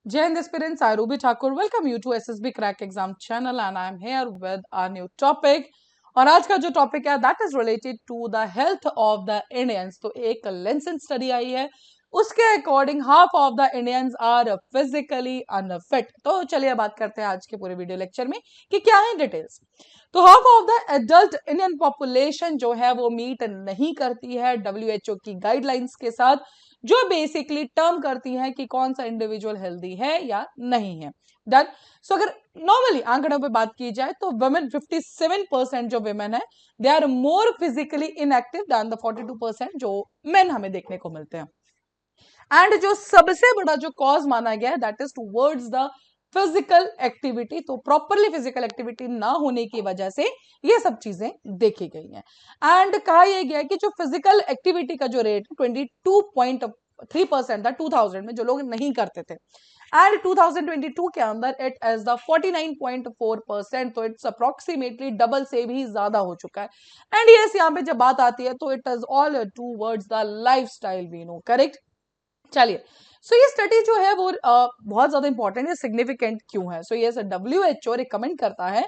Jai Hind aspirants, I Ruby Thakur welcome you to SSB Crack Exam channel and I am here with a new topic. और आज का जो topic है that is related to the health of the Indians. तो एक Lancet study आई है, उसके according half of the Indians are physically unfit. तो चलिए बात करते हैं आज के पूरे वीडियो लेक्चर में कि क्या है डिटेल्स। तो half of the adult Indian population जो है वो मीट नहीं करती है WHO की गाइडलाइंस के साथ, जो बेसिकली टर्म करती है कि कौन सा इंडिविजुअल हेल्दी है या नहीं है। डन। सो अगर नॉर्मली आंकड़ों पे बात की जाए तो वुमेन 57% जो वुमेन है they are more physically inactive than the 42% जो मेन हमें देखने को मिलते हैं। एंड जो सबसे बड़ा जो कॉज माना गया है that is towards the physical activity. तो प्रॉपरली फिजिकल एक्टिविटी ना होने की वजह से ये सब चीजें देखी गई हैं। एंड कहा यह गया कि जो फिजिकल एक्टिविटी का जो रेट 22.3% था 2000 में, जो लोग नहीं करते थे, एंड 2022 के अंदर इट एज द 49.4%। तो इट्स अप्रोक्सीमेटली डबल से भी ज्यादा हो चुका है। एंड यस, यहाँ पे जब बात आती है तो it is all towards the lifestyle, we know, correct. चलिए, सो ये स्टडी जो है वो बहुत ज्यादा इंपॉर्टेंट है, सिग्निफिकेंट क्यों है। सो ये WHO रिकमेंड करता है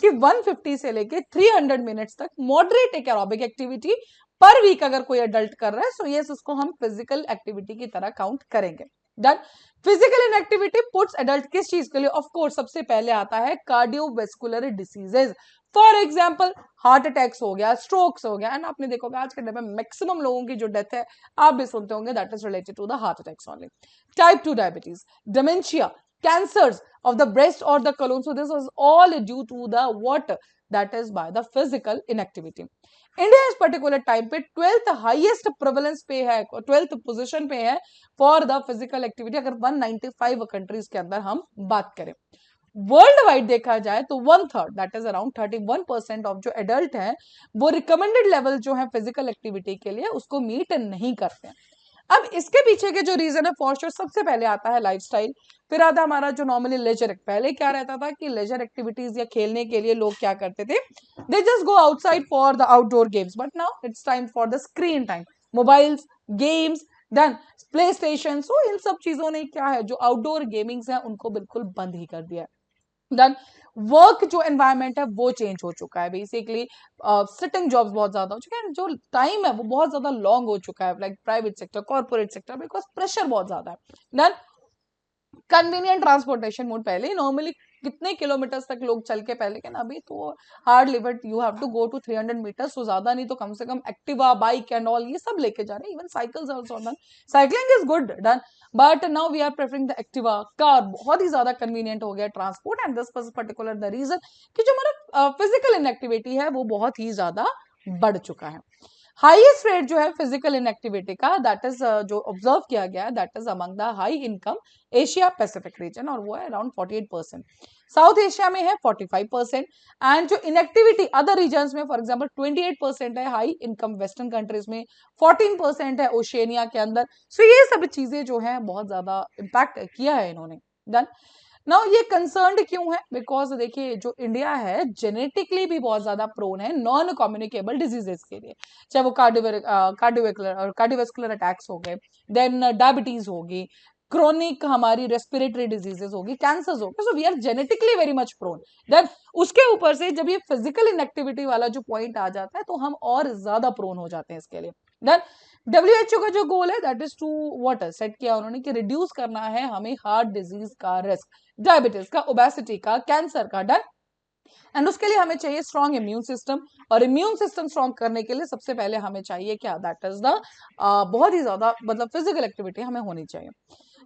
कि 150 से लेके 300 मिनट्स तक मॉडरेट एक एरोबिक एक्टिविटी पर वीक अगर कोई अडल्ट कर रहा है, सो ये उसको हम फिजिकल एक्टिविटी की तरह काउंट करेंगे। Done. Physical inactivity puts adult किस चीज के लिए, ऑफ कोर्स सबसे पहले आता है cardiovascular diseases. For example heart attacks हो गया, स्ट्रोक्स हो गया, एंड आपने देखोगे आज के टाइम में मैक्सिमम लोगों की जो डेथ है आप भी सुनते होंगे that is related to the heart attacks only. Type 2 diabetes, dementia, cancers of the breast or the colon. So this was all due to the what, that is by the physical inactivity. India इस particular time पे 12th highest prevalence पे है, 12th position पे है for the physical activity, अगर 195 countries के अंदर हम बात करें। वर्ल्ड वाइड देखा जाए तो 1/3 दैट इज अराउंड 31% ऑफ जो एडल्ट हैं वो रिकमेंडेड लेवल जो है फिजिकल एक्टिविटी के लिए उसको मीट नहीं करते हैं। अब इसके पीछे के जो रीजन है फॉर श्योर सबसे पहले आता है लाइफस्टाइल, फिर आता हमारा जो नॉर्मली लेजर। पहले क्या रहता था कि लेजर एक्टिविटीज या खेलने के लिए लोग क्या करते थे, they just go outside for the outdoor games, but now it's time for the screen time, mobiles, games, then play station. So इन सब चीजों ने क्या है, जो आउटडोर गेमिंग्स है उनको बिल्कुल बंद ही कर दिया है। देन वर्क जो एनवायरमेंट है वो चेंज हो चुका है, बेसिकली सिटिंग जॉब्स बहुत ज्यादा हो चुके हैं, जो टाइम है वो बहुत ज्यादा लॉन्ग हो चुका है, like private sector, corporate sector, because pressure बहुत ज्यादा है। देन कन्वीनियंट ट्रांसपोर्टेशन मोड, पहले नॉर्मली कितने किलोमीटर्स तक लोग चल के, पहले के ना, अभी तो hard limit you have to go to 300 metres, तो ज्यादा नहीं तो कम से कम एक्टिवा, बाइक एंड ऑल ये सब लेके जा रहे हैं। Even cycles also done, cycling is good done, but now we are preferring the Activa car, बहुत ही ज्यादा कन्वीनियंट हो गया transport. And this particular the reason कि जो हमारा फिजिकल इनएक्टिविटी है वो बहुत ही ज्यादा बढ़ चुका है। हाईएस्ट रेट जो है फिजिकल इनएक्टिविटी का दैट इज जो ऑब्जर्व किया गया that is among the high income Asia Pacific region, और वो है अराउंड 48%। साउथ एशिया में है 45%। एंड जो इनएक्टिविटी अदर रीजन्स में फॉर एग्जांपल 28% है हाई इनकम वेस्टर्न कंट्रीज में, 14% है ओशियनिया के अंदर। सो ये सब चीजें जो है बहुत ज्यादा इम्पैक्ट किया है इन्होंने। डन। नाउ ये कंसर्न्ड क्यों है, बिकॉज देखिए जो इंडिया है जेनेटिकली भी बहुत ज्यादा प्रोन है नॉन कम्युनिकेबल डिजीजेस के लिए, चाहे वो कार्डियोवेस्कुलर अटैक्स हो गए, देन डायबिटीज होगी, क्रोनिक हमारी रेस्पिरेटरी डिजीजेस होगी, कैंसर्स होगी। So we are genetically very much prone. Then उसके ऊपर से जब ये फिजिकल इनएक्टिविटी वाला जो पॉइंट आ जाता है तो हम और ज्यादा प्रोन हो जाते हैं इसके लिए। देन WHO का जो गोल है that is to what set किया उन्होंने कि रिड्यूस करना है हमें हार्ट डिजीज का रिस्क, डायबिटीज का, ओबेसिटी का, कैंसर का। डन। एंड उसके लिए हमें चाहिए स्ट्रॉन्ग इम्यून सिस्टम, और इम्यून सिस्टम स्ट्रॉन्ग करने के लिए सबसे पहले हमें चाहिए क्या, दैट इज द बहुत ही ज्यादा मतलब फिजिकल एक्टिविटी हमें होनी चाहिए।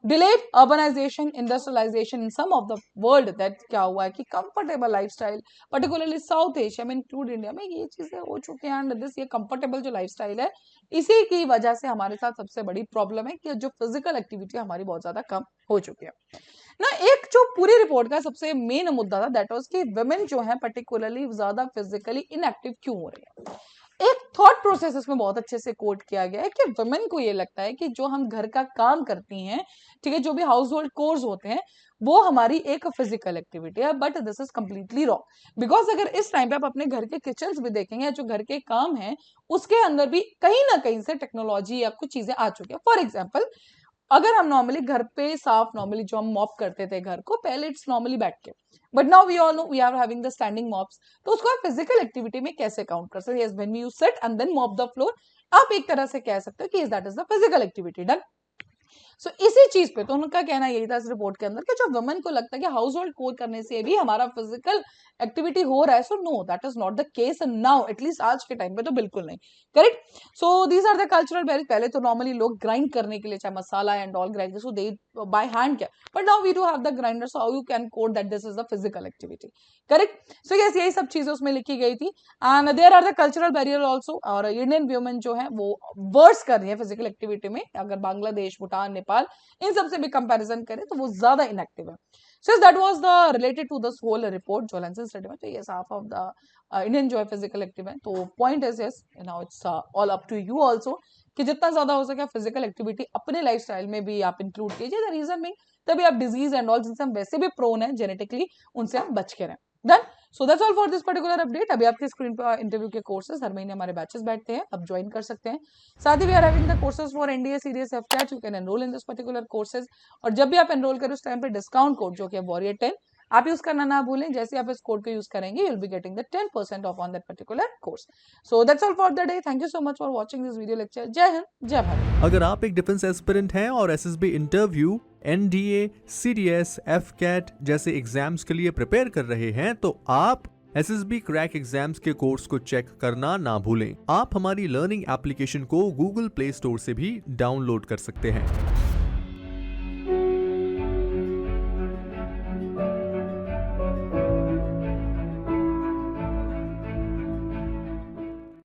Delayed urbanisation, industrialisation in some of the world, that क्या हुआ है कि comfortable lifestyle particularly South Asia में इंक्लूड इंडिया में ये चीजें हो चुकी हैं। एंड दिस ये कंफर्टेबल जो लाइफस्टाइल है इसी की वजह से हमारे साथ सबसे बड़ी प्रॉब्लम है कि जो फिजिकल एक्टिविटी हमारी बहुत ज्यादा कम हो चुकी है ना। एक जो पूरी रिपोर्ट का सबसे मेन मुद्दा था दैट वाज कि वुमेन जो है पर्टिकुलरली ज्यादा फिजिकली इनएक्टिव क्यों हो रही है। एक थॉट प्रोसेस इसमें बहुत अच्छे से कोट किया गया है कि वुमेन को ये लगता है कि जो हम घर का काम करती हैं, ठीक है, जो भी हाउस होल्ड कोर्स होते हैं वो हमारी एक फिजिकल एक्टिविटी है, but this is completely wrong. Because अगर इस टाइम पे आप अपने घर के किचन भी देखेंगे, जो घर के काम है उसके अंदर भी कहीं ना कहीं से टेक्नोलॉजी या कुछ चीजें आ चुकी है। फॉर एग्जाम्पल अगर हम नॉर्मली घर पे साफ नॉर्मली जो हम मॉप करते थे घर को, पहले इट्स नॉर्मली बैठ के, but now we all know we are having the standing mops, तो उसको आप फिजिकल एक्टिविटी में कैसे काउंट कर सकते हैं? Yes, when you sit and then mop the floor, आप एक तरह से कह सकते हो कि that is the physical activity done. So इसी चीज पे तो उनका कहना यही था इस रिपोर्ट के अंदर कि जो वुमेन को लगता है कि हाउस होल्ड कोर करने से भी हमारा फिजिकल एक्टिविटी हो रहा है, so no that is not the case now, at least आज के टाइम पे तो बिल्कुल नहीं। Correct. So these are the cultural barriers. पहले तो नॉर्मली लोग ग्राइंड करने के लिए चाहे masala and all grind so they by hand क्या, but now we do have the grinder, so how you can code that this is the physical activity. Correct. So yes, यही सब चीजें उसमें लिखी गई थी। And there are the cultural barrier also, और Indian women जो है वो वर्स कर रही है फिजिकल एक्टिविटी में, अगर बांग्लादेश, भूटान, नेपाल इन सबसे भी कंपैरिजन करें तो वो ज्यादा इनएक्टिव है। So that was the related to this whole report जो लैंसेट स्टडी में, तो ये हाफ ऑफ द इंडियन जो है फिजिकल एक्टिव है। तो point is yes, now it's all up to you also कि जितना ज्यादा हो सके फिजिकल एक्टिविटी अपने लाइफस्टाइल में भी आप इंक्लूड कीजिए। द रीजन में तभी आप डिजीज एंड ऑल जिनसे हम वैसे भी प्रोन है जेनेटिकली, उनसे हम बच के रहें। Done. So that's all for this particular update. अभी आपकी स्क्रीन पर इंटरव्यू के कोर्सेज हर महीने हमारे बैचेस बैठते हैं, आप ज्वाइन कर सकते हैं। साथ ही we are having the courses for NDA, CDS, AFCAT, you can enroll in this particular courses. और जब भी आप एनरोल करें उस टाइम पे डिस्काउंट कोड जो कि है वॉरियर 10 आप यूज करना ना भूलें। जैसे आप इस कोड को यूज करेंगे, you will be getting the 10% of on that particular course. So that's all for the day. Thank you so much for watching this video lecture. जय हिंद, जय भारत। अगर आप एक डिफेंस एस्पिरेंट हैं और SSB interview, NDA, CDS, AFCAT जैसे exams के लिए प्रिपेयर कर रहे हैं तो आप एसएसबी क्रैक एग्जाम्स के कोर्स को चेक करना ना भूलें। आप हमारी लर्निंग एप्लीकेशन को गूगल प्ले स्टोर से भी डाउनलोड कर सकते हैं।